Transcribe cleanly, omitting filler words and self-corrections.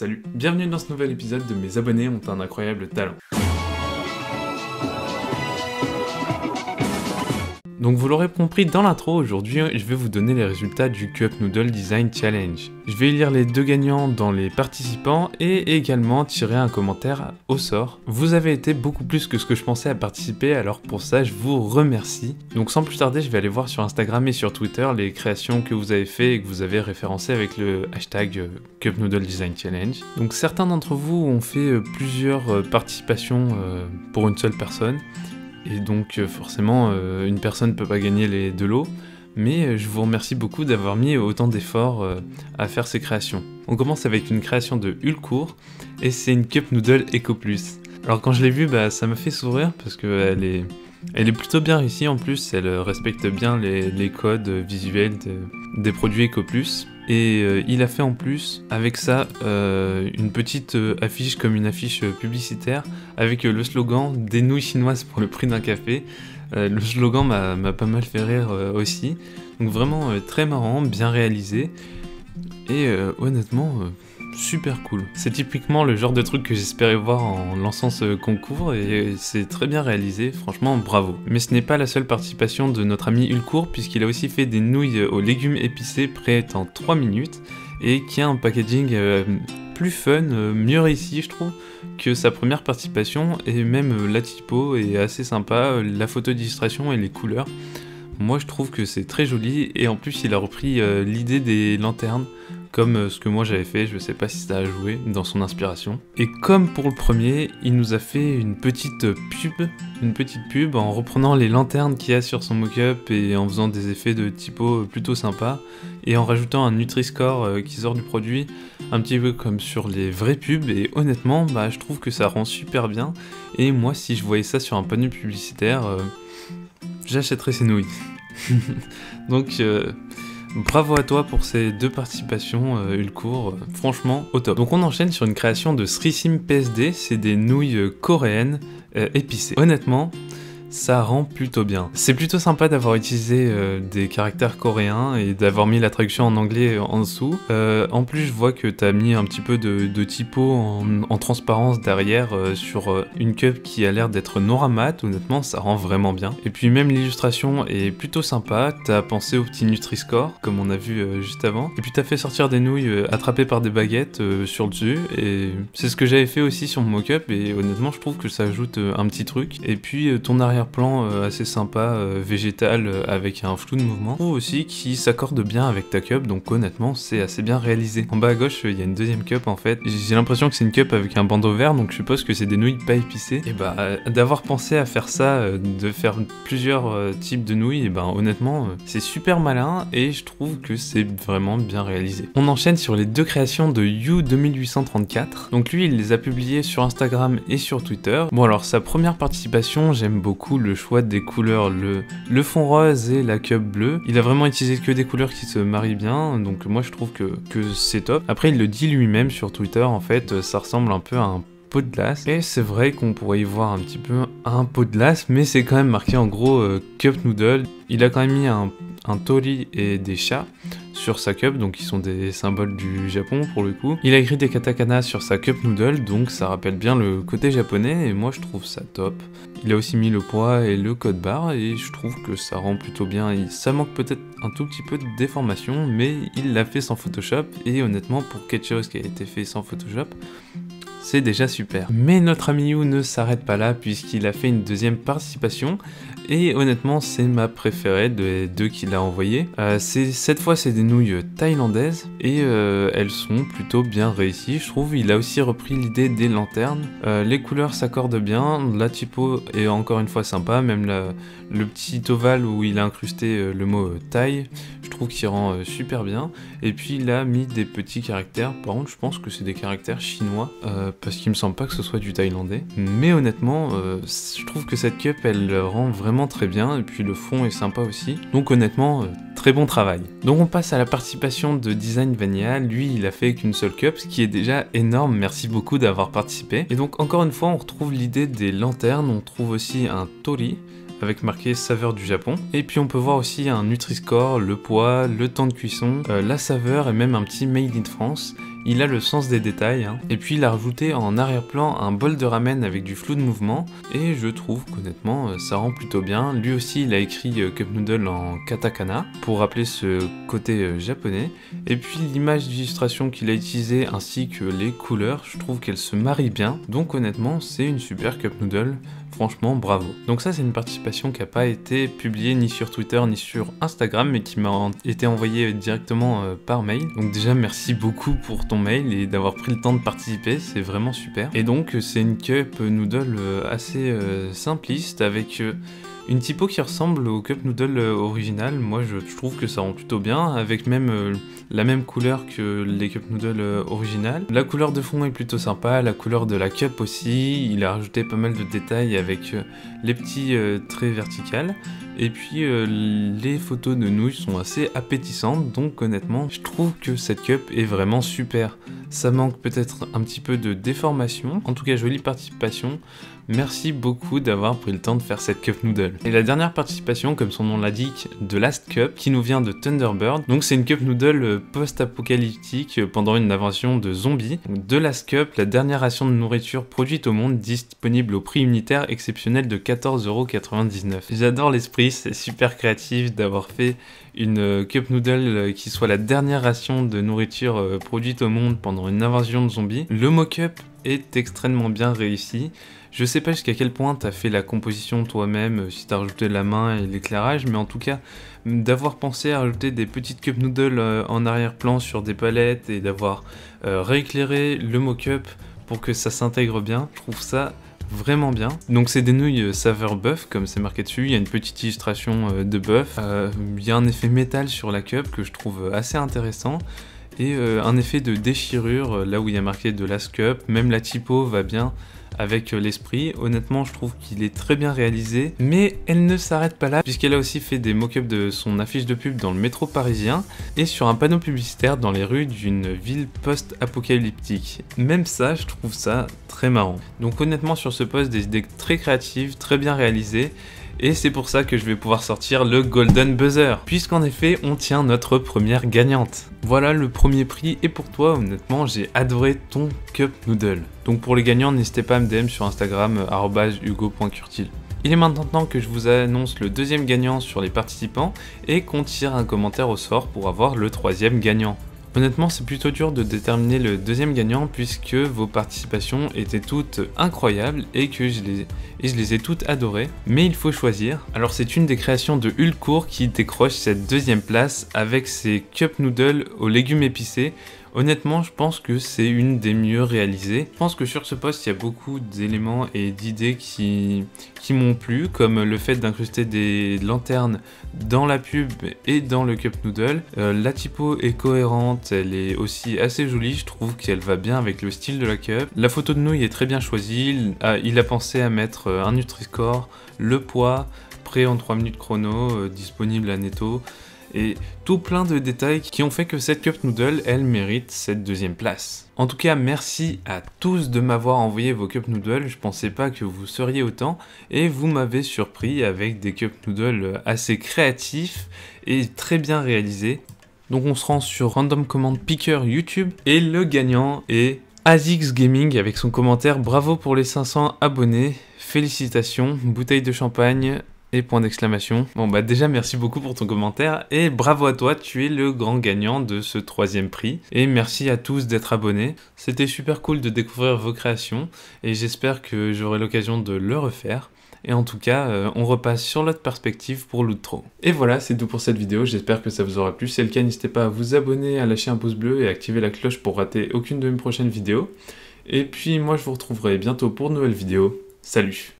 Salut, bienvenue dans ce nouvel épisode de Mes abonnés ont un incroyable talent. Donc vous l'aurez compris dans l'intro, aujourd'hui je vais vous donner les résultats du Cup Noodle Design Challenge. Je vais lire les deux gagnants dans les participants et également tirer un commentaire au sort. Vous avez été beaucoup plus que ce que je pensais à participer, alors pour ça je vous remercie. Donc sans plus tarder, je vais aller voir sur Instagram et sur Twitter les créations que vous avez fait et que vous avez référencées avec le hashtag Cup Noodle Design Challenge. Donc certains d'entre vous ont fait plusieurs participations pour une seule personne. Et donc forcément, une personne ne peut pas gagner les deux lots, mais je vous remercie beaucoup d'avoir mis autant d'efforts à faire ces créations. On commence avec une création de Hulcourt, et c'est une Cup Noodle Eco Plus. Alors quand je l'ai vue, ça m'a fait sourire, parce qu'elle est plutôt bien réussie en plus, elle respecte bien les codes visuels des produits Eco Plus. Et il a fait en plus, avec ça, une petite affiche comme une affiche publicitaire, avec le slogan « Des nouilles chinoises pour le prix d'un café ». Le slogan m'a pas mal fait rire aussi. Donc vraiment très marrant, bien réalisé, et honnêtement, super cool. C'est typiquement le genre de truc que j'espérais voir en lançant ce concours, et c'est très bien réalisé, franchement bravo. Mais ce n'est pas la seule participation de notre ami Hulcourt, puisqu'il a aussi fait des nouilles aux légumes épicés prêtes en 3 minutes, et qui a un packaging plus fun, mieux réussi je trouve, que sa première participation, et même la typo est assez sympa, la photo d'illustration et les couleurs. Moi je trouve que c'est très joli, et en plus il a repris l'idée des lanternes, comme ce que moi j'avais fait, je sais pas si ça a joué dans son inspiration. Et comme pour le premier, il nous a fait une petite pub en reprenant les lanternes qu'il y a sur son mock-up et en faisant des effets de typo plutôt sympas, et en rajoutant un Nutri-Score qui sort du produit, un petit peu comme sur les vraies pubs, et honnêtement, je trouve que ça rend super bien, et moi si je voyais ça sur un panneau publicitaire, j'achèterais ces nouilles. Donc bravo à toi pour ces deux participations, Hulcourt, franchement au top. Donc on enchaîne sur une création de Srisim PSD, c'est des nouilles coréennes épicées. Honnêtement, ça rend plutôt bien. C'est plutôt sympa d'avoir utilisé des caractères coréens et d'avoir mis la traduction en anglais en dessous. En plus, je vois que t'as mis un petit peu de typo en transparence derrière sur une cup qui a l'air d'être noir mat. Honnêtement, ça rend vraiment bien. Et puis même l'illustration est plutôt sympa. T'as pensé au petit Nutri-Score, comme on a vu juste avant. Et puis t'as fait sortir des nouilles attrapées par des baguettes sur le dessus. Et c'est ce que j'avais fait aussi sur mon mock-up. Et honnêtement, je trouve que ça ajoute un petit truc. Et puis ton arrière-plan assez sympa, végétal, avec un flou de mouvement, ou aussi qui s'accorde bien avec ta cup, donc honnêtement c'est assez bien réalisé. En bas à gauche il y a une deuxième cup en fait, j'ai l'impression que c'est une cup avec un bandeau vert, donc je suppose que c'est des nouilles pas épicées, et d'avoir pensé à faire ça, de faire plusieurs types de nouilles, et honnêtement c'est super malin, et je trouve que c'est vraiment bien réalisé. On enchaîne sur les deux créations de You 2834, donc lui il les a publiées sur Instagram et sur Twitter. Bon alors sa première participation, j'aime beaucoup le choix des couleurs, le fond rose et la cup bleue. Il a vraiment utilisé que des couleurs qui se marient bien, donc moi je trouve que c'est top. Après il le dit lui-même sur Twitter, en fait ça ressemble un peu à un pot de glace, et c'est vrai qu'on pourrait y voir un petit peu un pot de glace, mais c'est quand même marqué en gros Cup Noodle. Il a quand même mis un tori et des chats sur sa cup, donc qui sont des symboles du Japon pour le coup. Il a écrit des katakana sur sa cup noodle, donc ça rappelle bien le côté japonais, et moi je trouve ça top. Il a aussi mis le poids et le code barre, et je trouve que ça rend plutôt bien. Ça manque peut-être un tout petit peu de déformation, mais il l'a fait sans Photoshop, et honnêtement pour quelque chose qui a été fait sans Photoshop, c'est déjà super. Mais notre ami You ne s'arrête pas là, puisqu'il a fait une deuxième participation, et honnêtement c'est ma préférée des deux qu'il a envoyées. Cette fois c'est des nouilles thaïlandaises, et elles sont plutôt bien réussies, je trouve. Il a aussi repris l'idée des lanternes, les couleurs s'accordent bien, la typo est encore une fois sympa, même le petit ovale où il a incrusté le mot thaï, je trouve qu'il rend super bien. Et puis il a mis des petits caractères, par contre je pense que c'est des caractères chinois, parce qu'il me semble pas que ce soit du thaïlandais. Mais honnêtement, je trouve que cette cup elle rend vraiment très bien, et puis le fond est sympa aussi. Donc honnêtement, très bon travail. Donc on passe à la participation de Design Vanilla. Lui il a fait qu'une seule cup, ce qui est déjà énorme, merci beaucoup d'avoir participé. Et donc encore une fois on retrouve l'idée des lanternes, on trouve aussi un tori, avec marqué saveur du Japon. Et puis on peut voir aussi un Nutri-Score, le poids, le temps de cuisson, la saveur et même un petit Made in France. il a le sens des détails, hein. Et puis il a rajouté en arrière-plan un bol de ramen avec du flou de mouvement, et je trouve qu'honnêtement ça rend plutôt bien. Lui aussi il a écrit Cup Noodle en katakana, pour rappeler ce côté japonais, et puis l'image d'illustration qu'il a utilisée ainsi que les couleurs, je trouve qu'elles se marient bien, donc honnêtement c'est une super Cup Noodle. Franchement, bravo. Donc ça, c'est une participation qui n'a pas été publiée ni sur Twitter ni sur Instagram, mais qui m'a été envoyée directement par mail. Donc déjà, merci beaucoup pour ton mail et d'avoir pris le temps de participer, c'est vraiment super. Et donc, c'est une cup noodle assez simpliste avec une typo qui ressemble au cup noodle original. Moi je trouve que ça rend plutôt bien, avec même la même couleur que les cup noodles originales. La couleur de fond est plutôt sympa, la couleur de la cup aussi, il a rajouté pas mal de détails avec les petits traits verticales. Et puis les photos de nouilles sont assez appétissantes, donc honnêtement je trouve que cette cup est vraiment super. Ça manque peut-être un petit peu de déformation, en tout cas jolie participation. Merci beaucoup d'avoir pris le temps de faire cette cup noodle. Et la dernière participation, comme son nom l'indique, de Last Cup, qui nous vient de Thunderbird. Donc c'est une cup noodle post-apocalyptique pendant une invasion de zombies. De Last Cup, la dernière ration de nourriture produite au monde, disponible au prix unitaire exceptionnel de 14,99 €. J'adore l'esprit, c'est super créatif d'avoir fait une cup noodle qui soit la dernière ration de nourriture produite au monde pendant une invasion de zombies. Le mock-up est extrêmement bien réussi. Je sais pas jusqu'à quel point t'as fait la composition toi-même, si t'as rajouté la main et l'éclairage, mais en tout cas, d'avoir pensé à rajouter des petites cup noodles en arrière-plan sur des palettes et d'avoir rééclairé le mock-up pour que ça s'intègre bien, je trouve ça vraiment bien. Donc c'est des nouilles saveur bœuf comme c'est marqué dessus, il y a une petite illustration de bœuf, il y a un effet métal sur la cup que je trouve assez intéressant. Et un effet de déchirure là où il y a marqué de Last Cup, même la typo va bien avec l'esprit. Honnêtement je trouve qu'il est très bien réalisé, mais elle ne s'arrête pas là puisqu'elle a aussi fait des mock-ups de son affiche de pub dans le métro parisien et sur un panneau publicitaire dans les rues d'une ville post-apocalyptique. Même ça, je trouve ça très marrant. Donc honnêtement sur ce post, des idées très créatives, très bien réalisées. Et c'est pour ça que je vais pouvoir sortir le Golden Buzzer, puisqu'en effet on tient notre première gagnante. Voilà, le premier prix est pour toi. Honnêtement j'ai adoré ton cup noodle. Donc pour les gagnants, n'hésitez pas à me DM sur Instagram @hugo.curtil. Il est maintenant temps que je vous annonce le deuxième gagnant sur les participants et qu'on tire un commentaire au sort pour avoir le troisième gagnant. Honnêtement, c'est plutôt dur de déterminer le deuxième gagnant puisque vos participations étaient toutes incroyables et que je les ai toutes adorées, mais il faut choisir. Alors c'est une des créations de Hulcourt qui décroche cette deuxième place avec ses cup noodles aux légumes épicés. Honnêtement, je pense que c'est une des mieux réalisées. Je pense que sur ce post, il y a beaucoup d'éléments et d'idées qui m'ont plu, comme le fait d'incruster des lanternes dans la pub et dans le cup noodle. La typo est cohérente, elle est aussi assez jolie, je trouve qu'elle va bien avec le style de la cup. La photo de nouilles est très bien choisie, il a pensé à mettre un Nutri-Score, le poids, prêt en 3 minutes chrono, disponible à Netto. Et tout plein de détails qui ont fait que cette cup noodle, elle mérite cette deuxième place. En tout cas, merci à tous de m'avoir envoyé vos cup noodles, je pensais pas que vous seriez autant, et vous m'avez surpris avec des cup noodles assez créatifs et très bien réalisés. Donc on se rend sur Random Command Picker YouTube, et le gagnant est Azix Gaming avec son commentaire « Bravo pour les 500 abonnés, félicitations, bouteille de champagne ». Et point d'exclamation. Bon bah déjà merci beaucoup pour ton commentaire et bravo à toi, tu es le grand gagnant de ce troisième prix. Et merci à tous d'être abonnés. C'était super cool de découvrir vos créations et j'espère que j'aurai l'occasion de le refaire. Et en tout cas, on repasse sur l'autre perspective pour l'outro. Et voilà, c'est tout pour cette vidéo, j'espère que ça vous aura plu. Si c'est le cas, n'hésitez pas à vous abonner, à lâcher un pouce bleu et à activer la cloche pour rater aucune de mes prochaines vidéos. Et puis moi je vous retrouverai bientôt pour de nouvelles vidéos. Salut!